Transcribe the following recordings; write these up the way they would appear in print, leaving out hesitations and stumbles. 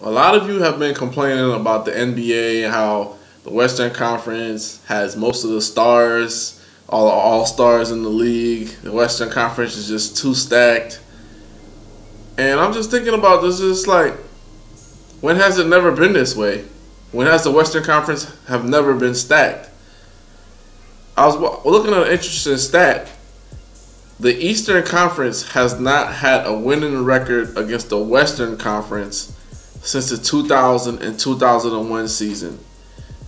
A lot of you have been complaining about the NBA and how the Western Conference has most of the stars, all stars in the league. The Western Conference is just too stacked. And I'm just thinking about this. It's like, when has it never been this way? When has the Western Conference have never been stacked? I was looking at an interesting stat. The Eastern Conference has not had a winning record against the Western Conference since the 2000 and 2001 season.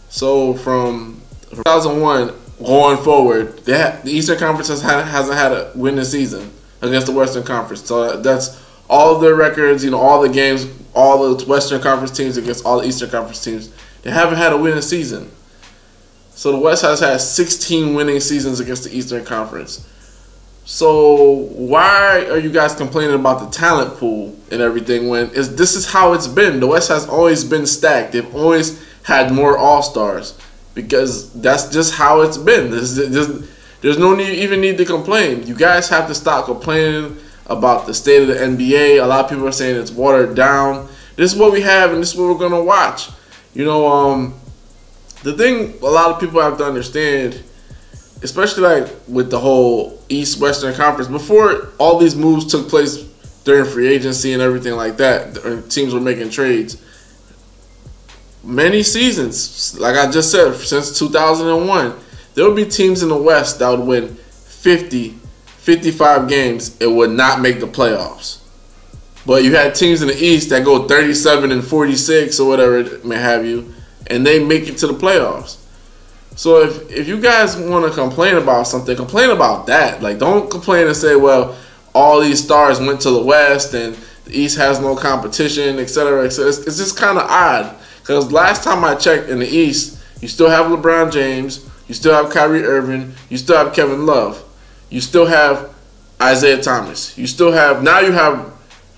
So from 2001 going forward, the Eastern Conference hasn't had a winning season against the Western Conference. So that's all of their records, all the games, all the Western Conference teams against all the Eastern Conference teams. They haven't had a winning season. So the West has had 16 winning seasons against the Eastern Conference. So why are you guys complaining about the talent pool and everything when this is how it's been? The West has always been stacked. They've always had more All-Stars because that's just how it's been. There's no need to complain. You guys have to stop complaining about the state of the NBA. A lot of people are saying it's watered down. This is what we have, and this is what we're going to watch. The thing a lot of people have to understand, especially like with the whole East-Western Conference, before all these moves took place during free agency and everything like that, teams were making trades. Many seasons, like I just said, since 2001, there would be teams in the West that would win 50, 55 games and would not make the playoffs. But you had teams in the East that go 37 and 46 or whatever it may have you, and they make it to the playoffs. So if you guys want to complain about something, complain about that. Like, don't complain and say, well, all these stars went to the West and the East has no competition, etc., etc. It's just kind of odd because last time I checked in the East, you still have LeBron James, you still have Kyrie Irving, you still have Kevin Love, you still have Isaiah Thomas, you have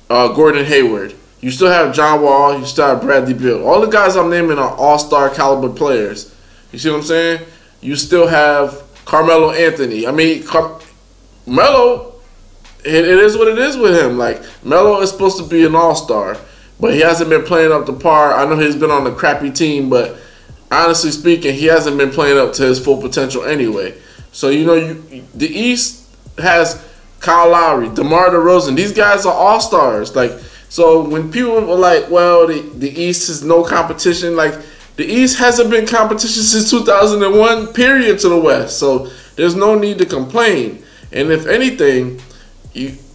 Gordon Hayward, you still have John Wall, you still have Bradley Beal. All the guys I'm naming are all-star caliber players. You see what I'm saying? You still have Carmelo Anthony. I mean, Melo, it is what it is with him. Like, Melo is supposed to be an all-star, but he hasn't been playing up to par. I know he's been on a crappy team, but honestly speaking, he hasn't been playing up to his full potential anyway. So, the East has Kyle Lowry, DeMar DeRozan. These guys are all-stars. Like, so when people are like, well, the East is no competition, like, the East hasn't been competition since 2001, period, to the West. So there's no need to complain. And if anything,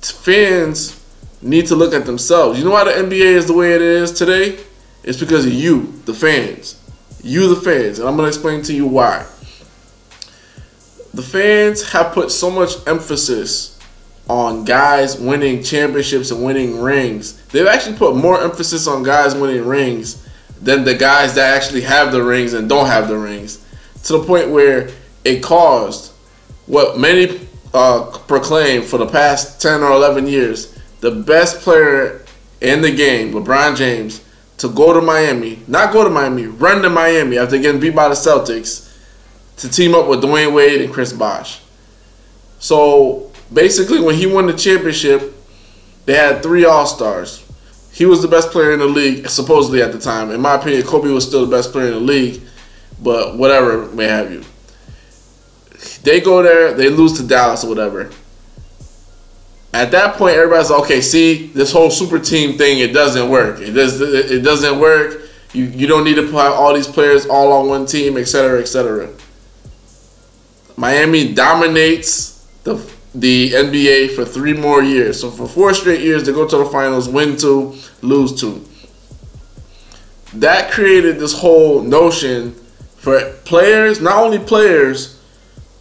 fans need to look at themselves. You know why the NBA is the way it is today? It's because of you, the fans. You, the fans. And I'm going to explain to you why. The fans have put so much emphasis on guys winning championships and winning rings. They've actually put more emphasis on guys winning rings than the guys that actually have the rings and don't have the rings, to the point where it caused what many proclaim for the past 10 or 11 years, the best player in the game, LeBron James, to go to Miami, not go to Miami, run to Miami after getting beat by the Celtics to team up with Dwayne Wade and Chris Bosh. So basically when he won the championship, they had 3 All-Stars. He was the best player in the league, supposedly at the time. In my opinion, Kobe was still the best player in the league, but whatever may have you. They go there, they lose to Dallas or whatever. At that point, everybody's like, okay, see, this whole super team thing, it doesn't work. It doesn't work. You don't need to put all these players all on one team, etc., etc. Miami dominates the NBA for 3 more years. So for 4 straight years, they go to the finals, win 2, lose 2. That created this whole notion for players, not only players,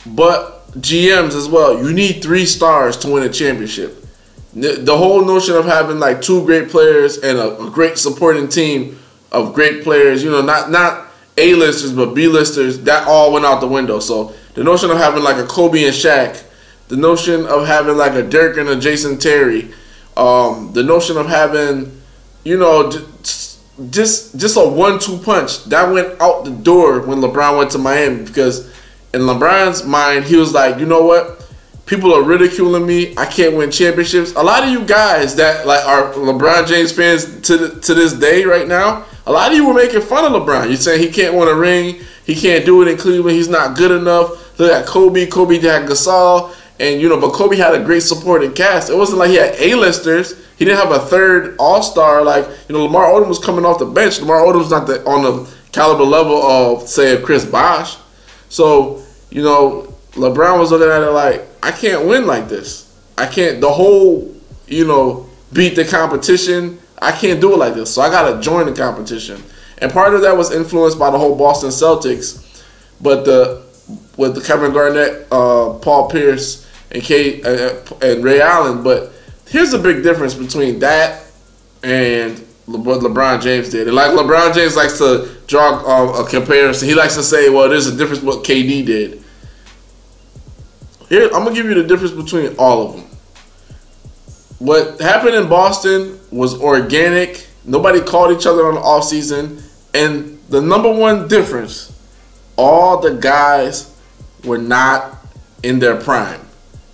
but GMs as well. You need 3 stars to win a championship. The whole notion of having like 2 great players and a great supporting team of great players, not A-listers, but B-listers, that all went out the window. So the notion of having like a Kobe and Shaq, the notion of having like a Dirk and a Jason Terry, the notion of having, just a 1-2 punch, that went out the door when LeBron went to Miami, because in LeBron's mind, he was like, you know what? People are ridiculing me. I can't win championships. A lot of you guys that like are LeBron James fans to this day right now, a lot of you were making fun of LeBron. You're saying he can't win a ring. He can't do it in Cleveland. He's not good enough. Look at Kobe. Kobe had Gasol. And, but Kobe had a great supporting cast. It wasn't like he had A-listers. He didn't have a third all-star. Like, Lamar Odom was coming off the bench. Lamar Odom's not on the caliber level of, say, a Chris Bosh. So, LeBron was looking at it like, I can't win like this. I can't, the whole, beat the competition. I can't do it like this. So I got to join the competition. And part of that was influenced by the whole Boston Celtics. But with the Kevin Garnett, Paul Pierce, and Ray Allen. But here's the big difference between that and what LeBron James did. And like LeBron James likes to draw a comparison. He likes to say, well, there's a difference what KD did. Here, I'm going to give you the difference between all of them. What happened in Boston was organic. Nobody called each other on the offseason. And the number one difference, all the guys were not in their prime.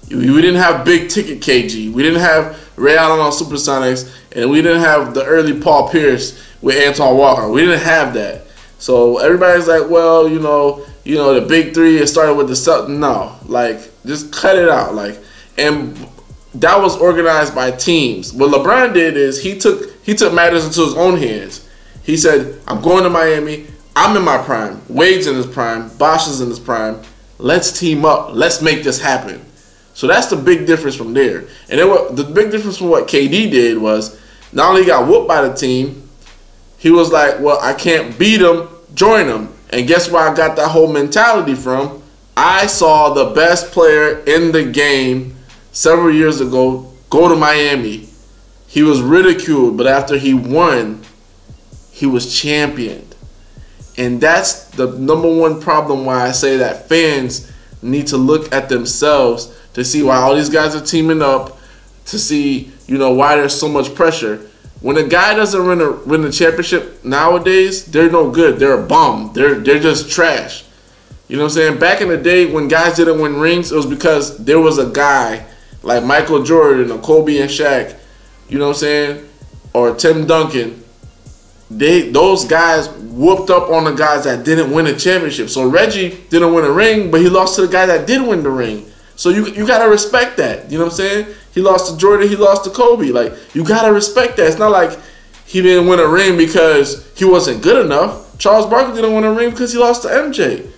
We didn't have big ticket KG. We didn't have Ray Allen on Supersonics. And we didn't have the early Paul Pierce with Antoine Walker. We didn't have that. So everybody's like, well, the big three, it started with the Celtics. No, like, just cut it out. Like, and that was organized by teams. What LeBron did is he took matters into his own hands. He said, I'm going to Miami. I'm in my prime. Wade's in his prime. Bosh is in his prime. Let's team up. Let's make this happen. So that's the big difference from there. And then the big difference from what KD did was not only he got whooped by the team, he was like, well, I can't beat him, join him. And guess where I got that whole mentality from? I saw the best player in the game several years ago go to Miami. He was ridiculed, but after he won, he was championed. And that's the number one problem why I say that fans need to look at themselves to see why all these guys are teaming up, to see, why there's so much pressure. When a guy doesn't win a championship nowadays, they're no good. They're a bum. They're just trash. You know what I'm saying? Back in the day when guys didn't win rings, it was because there was a guy like Michael Jordan or Kobe and Shaq, you know what I'm saying, or Tim Duncan. Those guys whooped up on the guys that didn't win a championship. So Reggie didn't win a ring, but he lost to the guy that did win the ring. So you gotta respect that. You know what I'm saying? He lost to Jordan, he lost to Kobe. Like, you gotta respect that. It's not like he didn't win a ring because he wasn't good enough. Charles Barkley didn't win a ring because he lost to MJ.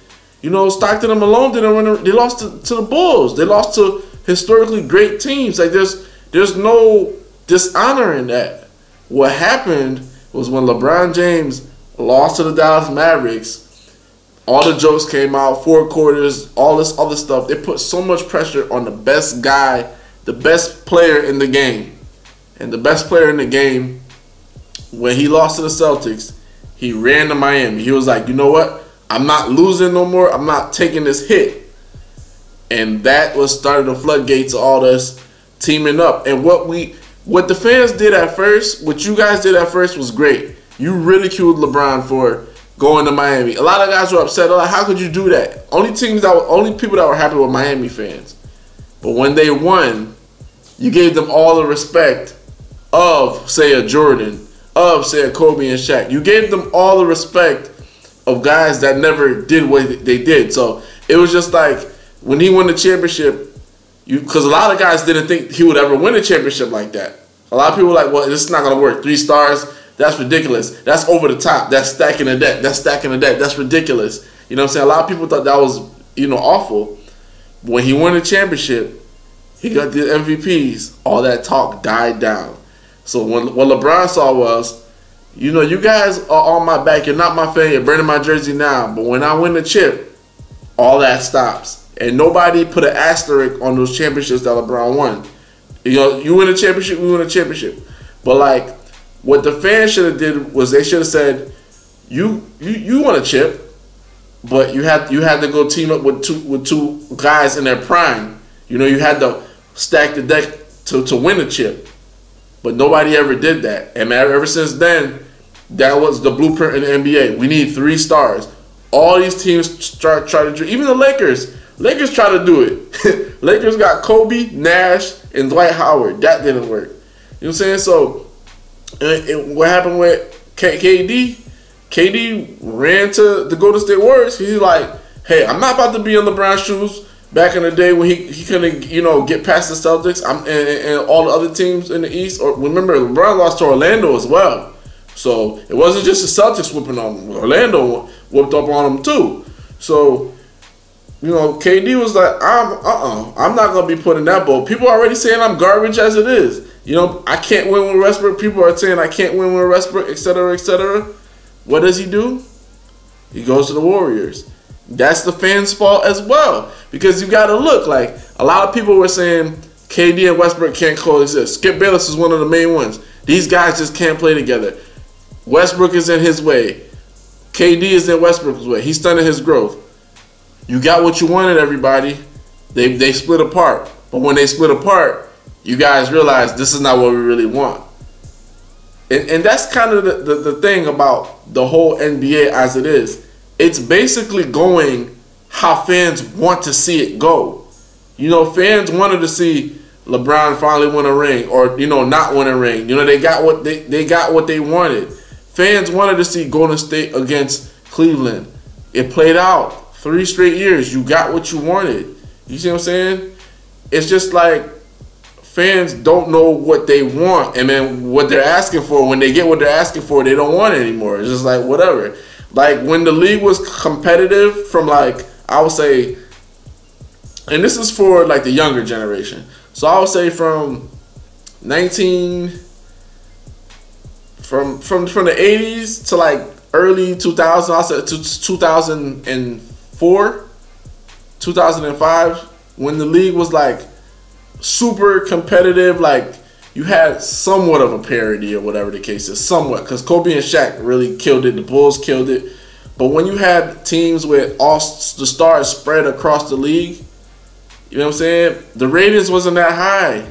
Stockton and Malone didn't win. They lost to the Bulls. They lost to historically great teams. Like, there's no dishonor in that. What happened was when LeBron James lost to the Dallas Mavericks, all the jokes came out, 4 quarters, all this other stuff. They put so much pressure on the best guy, the best player in the game. And the best player in the game, when he lost to the Celtics, he ran to Miami. He was like, you know what? I'm not losing no more. I'm not taking this hit. And that was started the floodgates of all this teaming up. And what the fans did at first, what you guys did at first was great. You ridiculed LeBron for going to Miami. A lot of guys were upset. Like, how could you do that? Only people that were happy were Miami fans. But when they won, you gave them all the respect of, say, a Jordan, of, say, a Kobe and Shaq. You gave them all the respect of guys that never did what they did. So it was just like when he won the championship, because a lot of guys didn't think he would ever win a championship like that. A lot of people were like, well, this is not going to work. 3 stars, that's ridiculous. That's over the top. That's stacking the deck. That's stacking the deck. That's ridiculous. You know what I'm saying? A lot of people thought that was, awful. When he won the championship, he got the MVPs. All that talk died down. So what LeBron saw was, you guys are on my back. You're not my fan. You're burning my jersey now. But when I win the chip, all that stops. And nobody put an asterisk on those championships that LeBron won. You win a championship, we win a championship. But, like, what the fans should have did was they should have said, you won a chip, but you had to go team up with two guys in their prime. You had to stack the deck to win the chip. But nobody ever did that. And ever since then, that was the blueprint in the NBA. We need 3 stars. All these teams try to, even the Lakers, Lakers try to do it. Lakers got Kobe, Nash, and Dwight Howard. That didn't work. You know what I'm saying? So, what happened with KD? KD ran to the Golden State Warriors. He's like, hey, I'm not about to be in LeBron's shoes. Back in the day when he couldn't, get past the Celtics and all the other teams in the East. Or remember, LeBron lost to Orlando as well. So it wasn't just the Celtics whooping on him. Orlando whooped up on him too. So, KD was like, I'm not gonna be put in that boat. People are already saying I'm garbage as it is. I can't win with Westbrook. People are saying I can't win with Westbrook, etc., etc. What does he do? He goes to the Warriors. That's the fans' fault as well. Because you got to look, like, a lot of people were saying KD and Westbrook can't coexist. Skip Bayless is one of the main ones. These guys just can't play together. Westbrook is in his way. KD is in Westbrook's way. He's stunning his growth. You got what you wanted, everybody. They split apart. But when they split apart, you guys realize this is not what we really want. And that's kind of the thing about the whole NBA as it is. It's basically going how fans want to see it go. Fans wanted to see LeBron finally win a ring, or not win a ring. They got what they wanted. Fans wanted to see Golden State against Cleveland. It played out 3 straight years. You got what you wanted. You see what I'm saying? It's just like fans don't know what they want, and then what they're asking for. When they get what they're asking for, they don't want it anymore. It's just like whatever. Like when the league was competitive from like, I would say, and this is for like the younger generation. So I would say from the 80s to like early 2000s, I'll say to 2004, 2005, when the league was like super competitive, like you had somewhat of a parity or whatever the case is, somewhat, because Kobe and Shaq really killed it. The Bulls killed it. But when you had teams with all the stars spread across the league, you know what I'm saying? The ratings wasn't that high.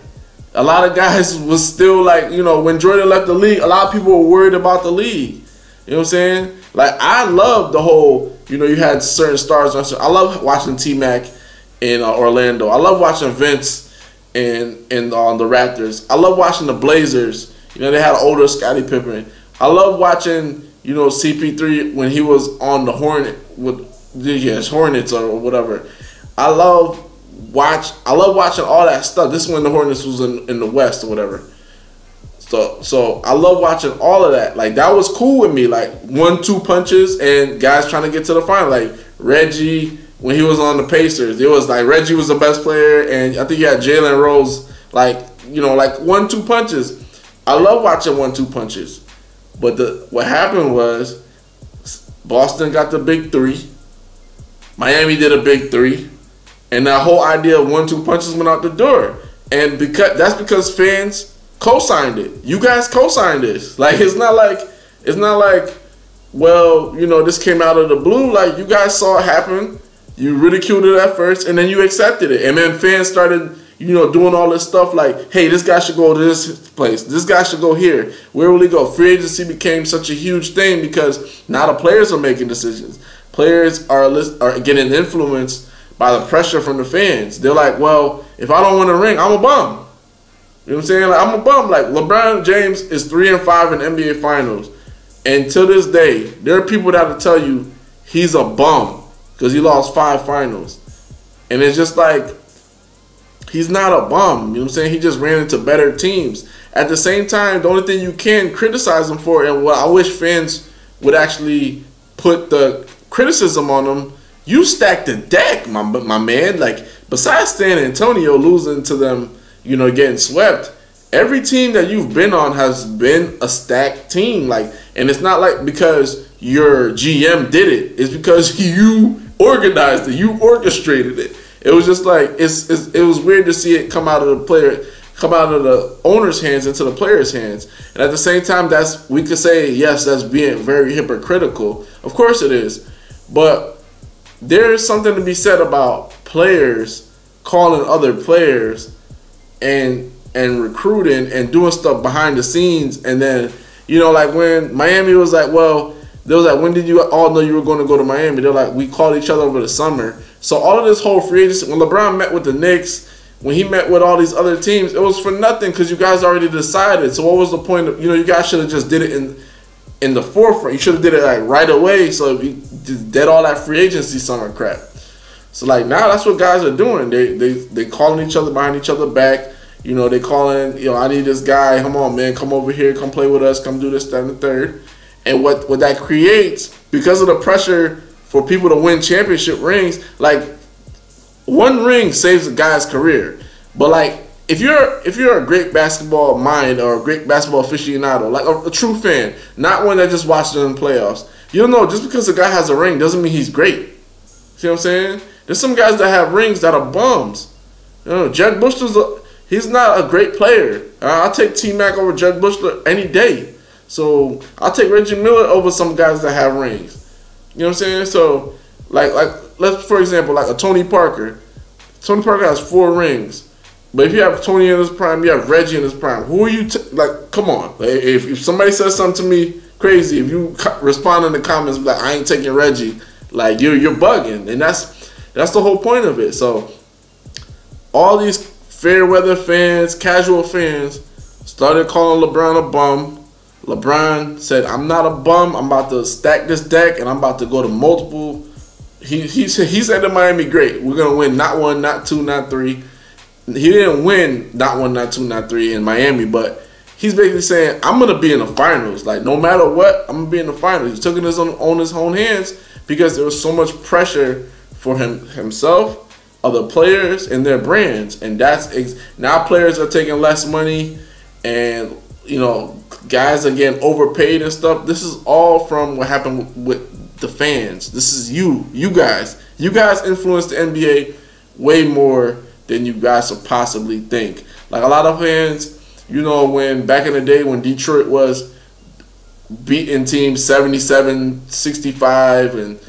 A lot of guys was still like, when Jordan left the league, a lot of people were worried about the league. You know what I'm saying? Like, I love the whole, you had certain stars. I love watching T-Mac in Orlando. I love watching Vince and the Raptors. I love watching the Blazers. They had older Scottie Pippen. I love watching, CP3 when he was on the Hornets or whatever. I love watching all that stuff. This is when the Hornets was in the West or whatever. So I love watching all of that. Like, that was cool with me. Like 1-2 punches and guys trying to get to the final. Like Reggie, when he was on the Pacers, it was like Reggie was the best player, and I think you had Jalen Rose, like 1-2 punches. I love watching 1-2 punches. But what happened was Boston got the big 3. Miami did a big 3. And that whole idea of 1-2 punches went out the door. And that's because fans co-signed it. You guys co-signed this. Like, it's not like, well, this came out of the blue. Like, you guys saw it happen. You ridiculed it at first, and then you accepted it. And then fans started, doing all this stuff like, hey, this guy should go to this place. This guy should go here. Where will he go? Free agency became such a huge thing because now the players are making decisions. Players are getting influenced by the pressure from the fans. They're like, well, if I don't win a ring, I'm a bum. You know what I'm saying? Like, I'm a bum. Like, LeBron James is 3-5 in NBA Finals. And to this day, there are people that will tell you he's a bum because he lost 5 finals. And it's just like, he's not a bum. You know what I'm saying? He just ran into better teams. At the same time, the only thing you can criticize him for, and what I wish fans would actually put the criticism on him, you stacked the deck, my man. Like, besides San Antonio losing to them, getting swept, every team that you've been on has been a stacked team. Like, and it's not like because your GM did it. It's because you organized it. You orchestrated it. It was just like, it was weird to see it come out of the owner's hands into the player's hands. And at the same time, we could say, yes, that's being very hypocritical. Of course it is. But there's something to be said about players calling other players and recruiting and doing stuff behind the scenes. And then, like when Miami was like, well, They was like, when did you all know you were going to go to Miami? They're like, we called each other over the summer. So all of this whole free agency, when LeBron met with the Knicks, when he met with all these other teams, it was for nothing because you guys already decided. So what was the point of, you guys should have just did it in the forefront. You should have did it like right away, so you did all that free agency summer crap. So like now that's what guys are doing. They calling each other behind each other back. They calling, I need this guy. Come on, man, come over here, come play with us, come do this, that, and the third. And what that creates, because of the pressure for people to win championship rings, like one ring saves a guy's career. But like if you're a great basketball mind or a great basketball aficionado, like a true fan, not one that just watches them in playoffs, you'll know just because a guy has a ring doesn't mean he's great. See what I'm saying? There's some guys that have rings that are bums. Jed Bushler's he's not a great player. I'll take T-Mac over Jed Bushler any day. So I'll take Reggie Miller over some guys that have rings. You know what I'm saying? So like let's, for example, like a Tony Parker. Tony Parker has 4 rings. But if you have Tony in his prime, you have Reggie in his prime. Who are you? Like, come on. Like, if somebody says something to me crazy, if you respond in the comments like, I ain't taking Reggie, like you're bugging, and that's the whole point of it. So all these fair weather fans, casual fans, started calling LeBron a bum. LeBron said, I'm not a bum. I'm about to stack this deck, and I'm about to go to multiple. He said to Miami, great. We're going to win not 1, not 2, not 3. He didn't win not 1, not 2, not 3 in Miami, but he's basically saying, I'm going to be in the finals. Like, no matter what, I'm going to be in the finals. He took it on his own hands because there was so much pressure for himself, other players, and their brands. And now players are taking less money, and, guys are getting overpaid and stuff. This is all from what happened with the fans. This is you guys. You guys influence the NBA way more than you guys could possibly think. Like a lot of fans, when back in the day when Detroit was beating teams 77-65 and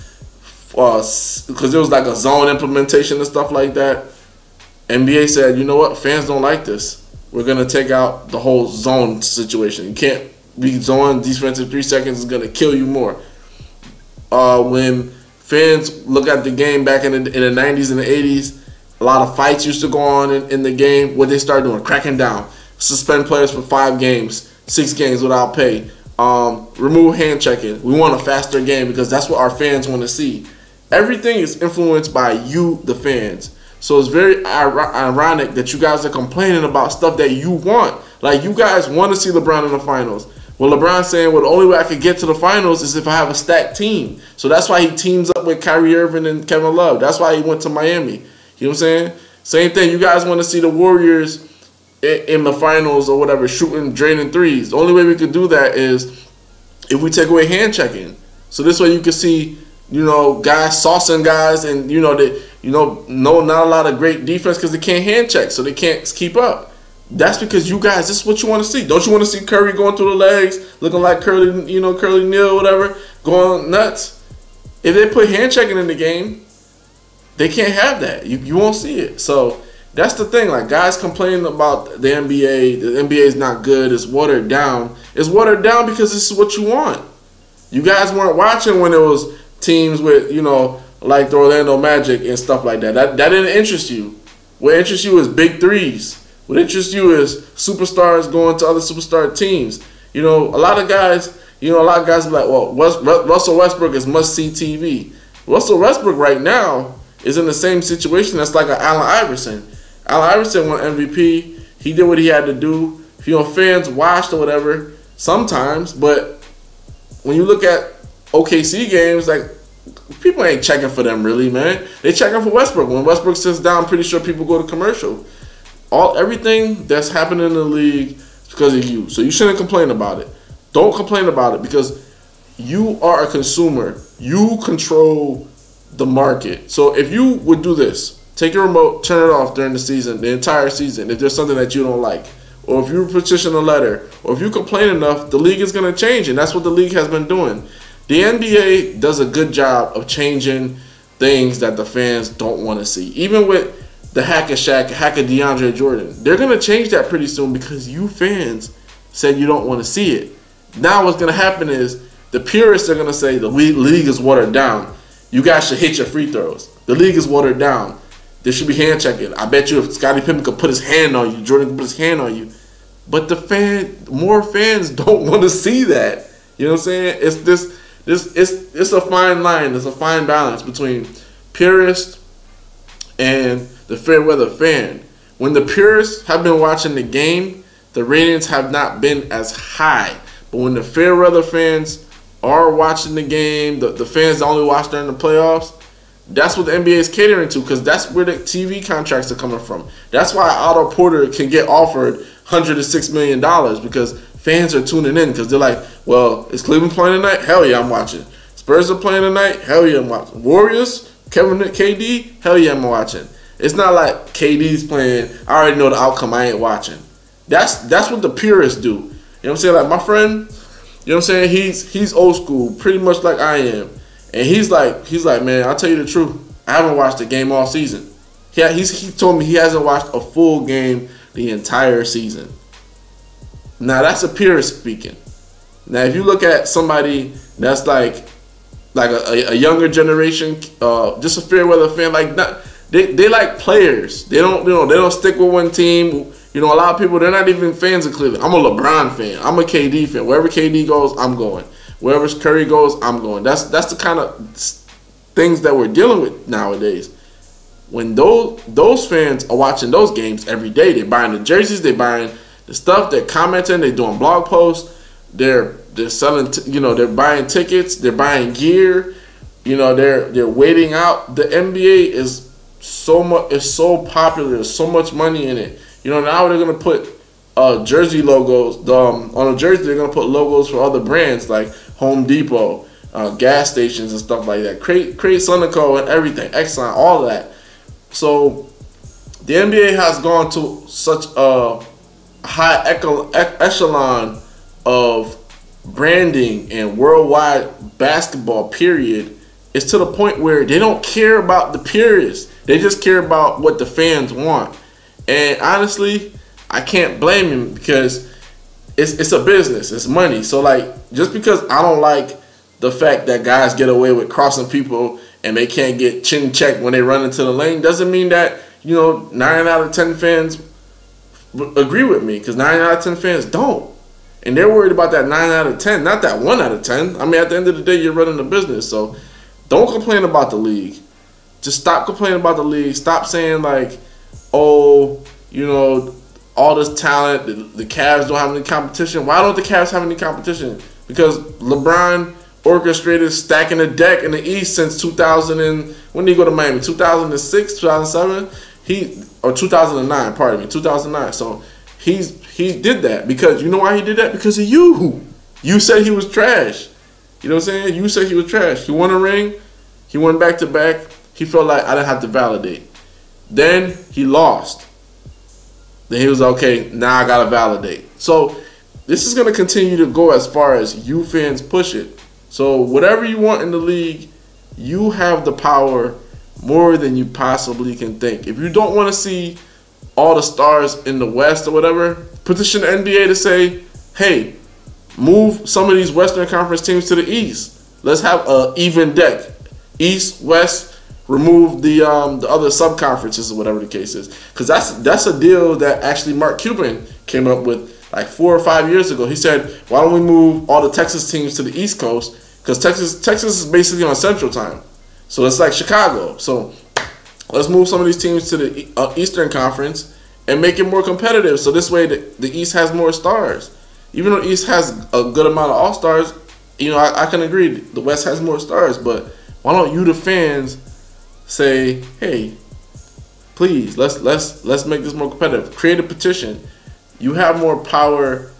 because it was like a zone implementation and stuff like that, NBA said, you know what, fans don't like this. We're going to take out the whole zone situation. You can't be zone defensive 3 seconds is going to kill you more. When fans look at the game back in the 90s and the 80s, a lot of fights used to go on in the game. What they started doing, cracking down. Suspend players for 5 games, 6 games without pay. Remove hand checking. We want a faster game because that's what our fans want to see. Everything is influenced by you, the fans. So it's very ironic that you guys are complaining about stuff that you want. Like, you guys want to see LeBron in the finals. Well, LeBron's saying, well, the only way I could get to the finals is if I have a stacked team. So that's why he teams up with Kyrie Irving and Kevin Love. That's why he went to Miami. You know what I'm saying? Same thing. You guys want to see the Warriors in the finals or whatever, shooting, draining threes. The only way we could do that is if we take away hand checking. So this way you can see, guys saucing guys, and not a lot of great defense because they can't hand check, so they can't keep up. That's because you guys, this is what you want to see. Don't you want to see Curry going through the legs, looking like Curly Neal, whatever, going nuts? If they put hand checking in the game, they can't have that. You won't see it. So that's the thing. Like, guys complaining about the NBA. The NBA is not good. It's watered down. It's watered down because this is what you want. You guys weren't watching when it was teams with, like the Orlando Magic and stuff like that. That didn't interest you. What interests you is big threes. What interests you is superstars going to other superstar teams. A lot of guys be like, well, Russell Westbrook is must-see TV. Russell Westbrook right now is in the same situation that's like an Allen Iverson. Allen Iverson won MVP. He did what he had to do. Fans watched or whatever sometimes, but when you look at OKC games, like, people ain't checking for them really, man. They checking for Westbrook. When Westbrook sits down, I'm pretty sure people go to commercial. Everything that's happening in the league is because of you. So you shouldn't complain about it. Don't complain about it because you are a consumer. You control the market. So if you would do this, take your remote, turn it off during the season, the entire season, if there's something that you don't like, or if you petition a letter, or if you complain enough, the league is going to change, and that's what the league has been doing. The NBA does a good job of changing things that the fans don't want to see. Even with the hack of Shaq, hack of DeAndre Jordan, they're going to change that pretty soon because you fans said you don't want to see it. Now what's going to happen is The purists are gonna say the league is watered down. You guys should hit your free throws. The league is watered down. There should be hand checking. I bet you if Scottie Pippen could put his hand on you, Jordan could put his hand on you. But more fans don't want to see that. You know what I'm saying? It's a fine line. It's a fine balance between purist and the fair weather fan. When the purists have been watching the game, the ratings have not been as high. But when the fair weather fans are watching the game, the fans that only watch during the playoffs, that's what the NBA is catering to, because that's where the TV contracts are coming from. That's why Otto Porter can get offered $106 million, because fans are tuning in because they're like, well, is Cleveland playing tonight? Hell yeah, I'm watching. Spurs are playing tonight? Hell yeah, I'm watching. Warriors? KD? Hell yeah, I'm watching. It's not like KD's playing, I already know the outcome, I ain't watching. That's what the purists do. You know what I'm saying? Like my friend, you know what I'm saying? He's old school, pretty much like I am. And he's like, man, I'll tell you the truth. I haven't watched a game all season. He told me he hasn't watched a full game the entire season. Now that's a purist speaking. Now if you look at somebody that's like a younger generation, just a fair weather fan, like they like players. They don't stick with one team. You know, a lot of people, they're not even fans of Cleveland. I'm a LeBron fan. I'm a KD fan. Wherever KD goes, I'm going. Wherever Curry goes, I'm going. That's the kind of things that we're dealing with nowadays. When those fans are watching those games every day, they're buying the jerseys, they're buying the stuff, they're commenting, they're doing blog posts, they're selling, they're buying tickets, they're buying gear, they're waiting out. The NBA is so popular. There's so much money in it. Now they're gonna put jersey logos. On a jersey, they're gonna put logos for other brands like Home Depot, gas stations and stuff like that. Create Sunoco and everything, Exxon, all of that. So the NBA has gone to such a high echelon of branding and worldwide basketball, period. It's to the point where they don't care about the purists. They just care about what the fans want. And honestly, I can't blame him, because it's a business, it's money. So like, just because I don't like the fact that guys get away with crossing people and they can't get chin checked when they run into the lane, doesn't mean that 9 out of 10 fans agree with me, because 9 out of 10 fans don't. And they're worried about that 9 out of 10, not that 1 out of 10. I mean, at the end of the day, you're running a business. So don't complain about the league. Just stop complaining about the league. Stop saying like, oh, all this talent, the Cavs don't have any competition. Why don't the Cavs have any competition? Because LeBron orchestrated stacking the deck in the East since 2000 and when did he go to Miami? 2006, 2007? 2009, pardon me, 2009. So he did that because, you know why he did that? Because of you. You said he was trash. You know what I'm saying? You said he was trash. He won a ring. He won back-to-back. He felt like I didn't have to validate. Then he lost. Then he was okay, now I gotta validate. So this is gonna continue to go as far as you fans push it. So whatever you want in the league, you have the power more than you possibly can think. If you don't want to see all the stars in the West or whatever, petition the NBA to say, hey, move some of these Western Conference teams to the East. Let's have an even deck. East, West, remove the other sub-conferences or whatever the case is. Because that's a deal that actually Mark Cuban came up with like 4 or 5 years ago. He said, why don't we move all the Texas teams to the East Coast? Because Texas is basically on Central Time. So it's like Chicago. So let's move some of these teams to the Eastern Conference and make it more competitive. So this way the East has more stars. Even though the East has a good amount of all-stars, I can agree the West has more stars. But why don't you, the fans, say, hey, please, let's make this more competitive. Create a petition. You have more power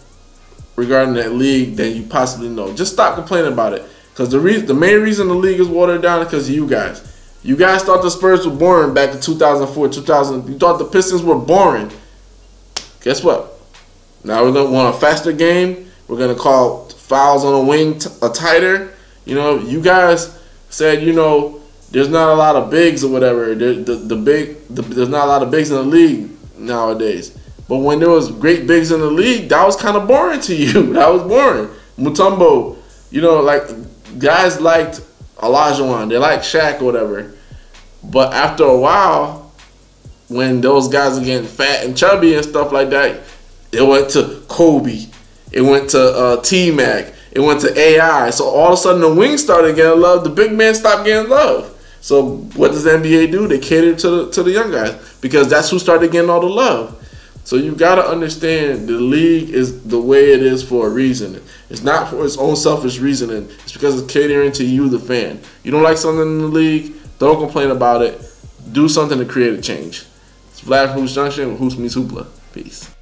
regarding that league than you possibly know. Just stop complaining about it. Because the main reason the league is watered down is because of you guys. You guys thought the Spurs were boring back in 2004, 2000. You thought the Pistons were boring. Guess what? Now we're going to want a faster game. We're going to call fouls on the wing tighter. You guys said, there's not a lot of bigs or whatever. There's not a lot of bigs in the league nowadays. But when there was great bigs in the league, that was kind of boring to you. That was boring. Mutombo, You know, like guys liked Olajuwon, they liked Shaq or whatever. But after a while, when those guys are getting fat and chubby and stuff like that, it went to Kobe, it went to T-Mac, it went to AI. So all of a sudden the wings started getting love, the big man stopped getting love. So what does the NBA do? They cater to the young guys because that's who started getting all the love. So you got to understand the league is the way it is for a reason. It's not for its own selfish reasoning. It's because it's catering to you, the fan. You don't like something in the league, don't complain about it. Do something to create a change. It's Vlad from Hoops Junction. Hoops meets Hoopla. Peace.